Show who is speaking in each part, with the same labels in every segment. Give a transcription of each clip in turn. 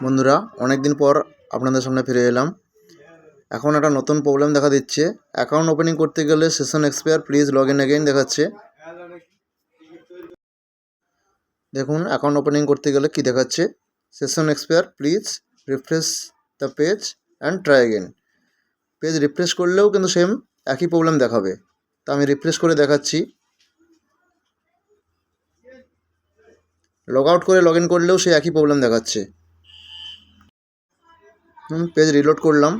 Speaker 1: বন্ধুরা অনেক দিন পর আপনাদের সামনে ফিরে এলাম। এখন একটা নতুন প্রবলেম দেখা দিচ্ছে। অ্যাকাউন্ট ওপেনিং করতে গেলে session expire please log in again দেখাচ্ছে। দেখুন অ্যাকাউন্ট ওপেনিং করতে গেলে কি দেখাচ্ছে, session expire please refresh the page and try again. Page refresh করলেও কিন্তু সেম একই প্রবলেম দেখাবে। তা আমি রিফ্রেশ করে দেখাচ্ছি। লগ আউট করে লগ ইন করলেও সেই একই প্রবলেম দেখাচ্ছে। পেজ রিলোড করলাম,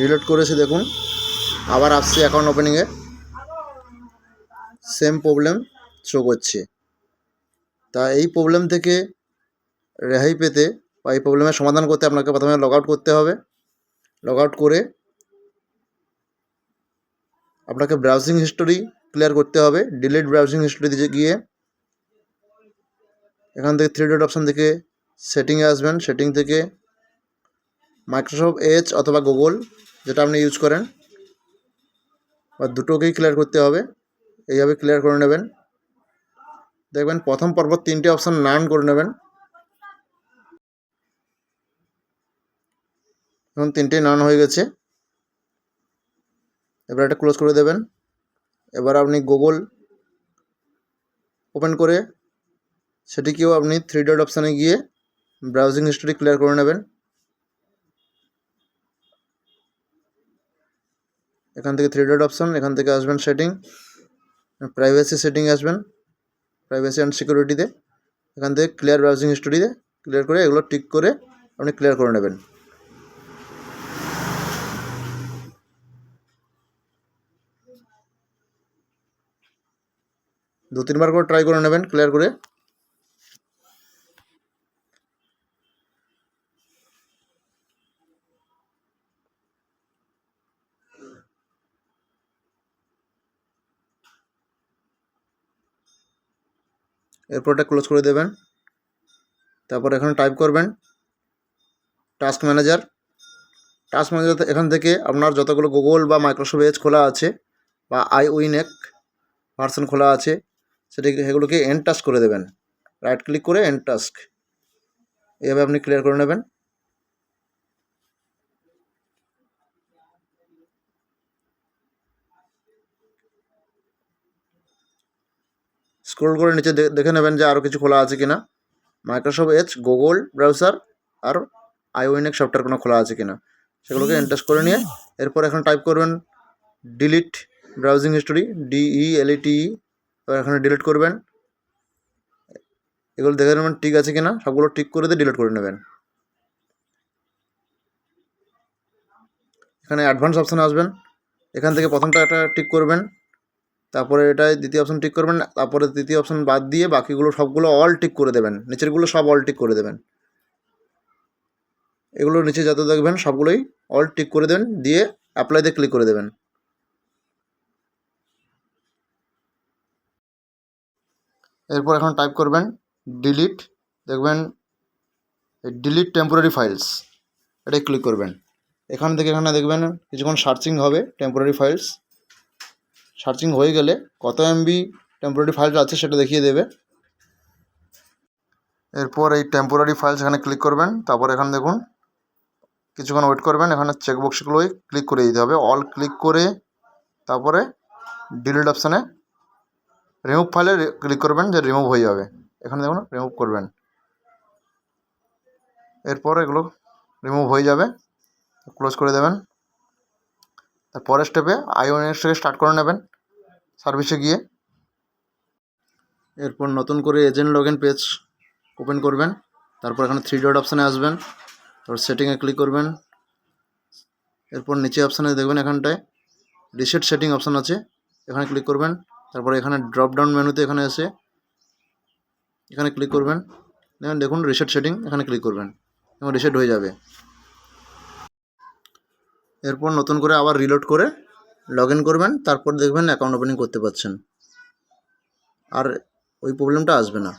Speaker 1: রিলোড করেছে দেখুন আবার আসছে অ্যাকাউন্ট ওপেনিংয়ে, সেম প্রবলেম শো করছে। তা এই প্রবলেম থেকে রেহাই পেতে বা এই প্রবলেমের সমাধান করতে আপনাকে প্রথমে লগ আউট করতে হবে। লগ আউট করে আপনাকে ব্রাউজিং হিস্টোরি ক্লিয়ার করতে হবে। ডিলিট ব্রাউজিং হিস্টোরিতে গিয়ে এখান থেকে থ্রি ডট অপশান থেকে সেটিংয়ে আসবেন। সেটিং থেকে মাইক্রোসফট এজ অথবা গুগল যেটা আপনি ইউজ করেন বা দুটোকেই ক্লিয়ার করতে হবে। এইভাবে ক্লিয়ার করে নেবেন। দেখবেন প্রথম পর্ব 3টে অপশান নান করে নেবেন। এখন 3টেই নান হয়ে গেছে। এবার এটা ক্লোজ করে দেবেন। এবার আপনি গুগল ওপেন করে সেটিকেও আপনি থ্রি ডট অপশানে গিয়ে ব্রাউজিং হিস্টোরি ক্লিয়ার করে নেবেন। এখান থেকে থ্রি ডট অপশান, এখান থেকে আসবেন সেটিং, প্রাইভেসি সেটিং আসবেন, প্রাইভেসি অ্যান্ড সিকিউরিটিতে এখান থেকে ক্লিয়ার ব্রাউজিং হিস্টোরিতে ক্লিয়ার করে এগুলো টিক করে আপনি ক্লিয়ার করে নেবেন। দু তিনবার করে ট্রাই করে নেবেন ক্লিয়ার করে। এরপর এটা ক্লোজ করে দেবেন। তারপর এখানে টাইপ করবেন টাস্ক ম্যানেজার। টাস্ক ম্যানেজার এখান থেকে আপনার যতগুলো গুগল বা মাইক্রোসফট এজ খোলা আছে বা iwinnac ভার্সন খোলা আছে সেগুলোকে এন্ড টাস্ক করে দেবেন। রাইট ক্লিক করে এন্ড টাস্ক, এভাবে আপনি ক্লিয়ার করে নেবেন। স্ক্রল করে নিচে দেখে নেবেন যে আরও কিছু খোলা আছে কিনা। মাইক্রোসফট এজ, গুগল ব্রাউজার আর iwinnac সফটওয়্যার কোনো খোলা আছে কিনা সেগুলোকে এন্ড টাস্ক করে নিয়ে এরপর এখন টাইপ করবেন ডিলিট ব্রাউজিং হিস্টোরি, DELETE। এবার এখানে ডিলিট করবেন। এগুলো দেখে নেবেন ঠিক আছে কিনা, সবগুলো টিক করে দিয়ে ডিলিট করে নেবেন। এখানে অ্যাডভান্স অপশানে আসবেন। এখান থেকে প্রথমটা একটা টিক করবেন, তারপরে এটাই দ্বিতীয় অপশান টিক করবেন, তারপরে তৃতীয় অপশান বাদ দিয়ে বাকিগুলো সবগুলো অল টিক করে দেবেন। নিচেরগুলো সব অল টিক করে দেবেন। এগুলো নিচে যত দেখবেন সবগুলোই অল টিক করে দেবেন, দিয়ে অ্যাপ্লাইতে ক্লিক করে দেবেন। এরপর এখন টাইপ করবেন ডিলিট, দেখবেন ডিলিট টেম্পোরারি ফাইলস, এটাই ক্লিক করবেন। এখান থেকে এখানে দেখবেন কিছুক্ষণ সার্চিং হবে টেম্পোরারি ফাইলস। সার্চিং হয়ে গেলে কত MB টেম্পোরারি ফাইলস আছে সেটা দেখিয়ে দেবে। এরপর এই টেম্পোরারি ফাইলস এখানে ক্লিক করবেন। তারপর এখানে দেখুন কিছুক্ষণ ওয়েট করবেন। এখানে চেকবক্সগুলোই ক্লিক করে দিতে হবে, অল ক্লিক করে তারপরে ডিলিট অপশানে রিমুভ ফাইলে ক্লিক করবেন, যে রিমুভ হয়ে যাবে। এখানে দেখুন রিমুভ করবেন। এরপর এগুলো রিমুভ হয়ে যাবে, ক্লোজ করে দেবেন। তারপরের স্টেপে iwinnac থেকে স্টার্ট করে নেবেন সার্ভিসে গিয়ে। এরপর নতুন করে agent log in page open করবেন। তারপর এখানে থ্রি ডট অপশানে আসবেন, তারপর সেটিংয়ে ক্লিক করবেন। এরপর নিচে অপশানে দেখবেন এখানটায় রিসেট সেটিং অপশান আছে, এখানে ক্লিক করবেন। তারপরে এখানে ড্রপ ডাউন মেনুতে এখানে এসে এখানে ক্লিক করবেন। দেখুন রিসেট সেটিং, এখানে ক্লিক করবেন এবং রিসেট হয়ে যাবে। এরপর নতুন করে আবার রিলোড করে লগ ইন করবেন। তারপর দেখবেন অ্যাকাউন্ট ওপেনিং করতে পারছেন, আর ওই প্রবলেমটা আসবে না।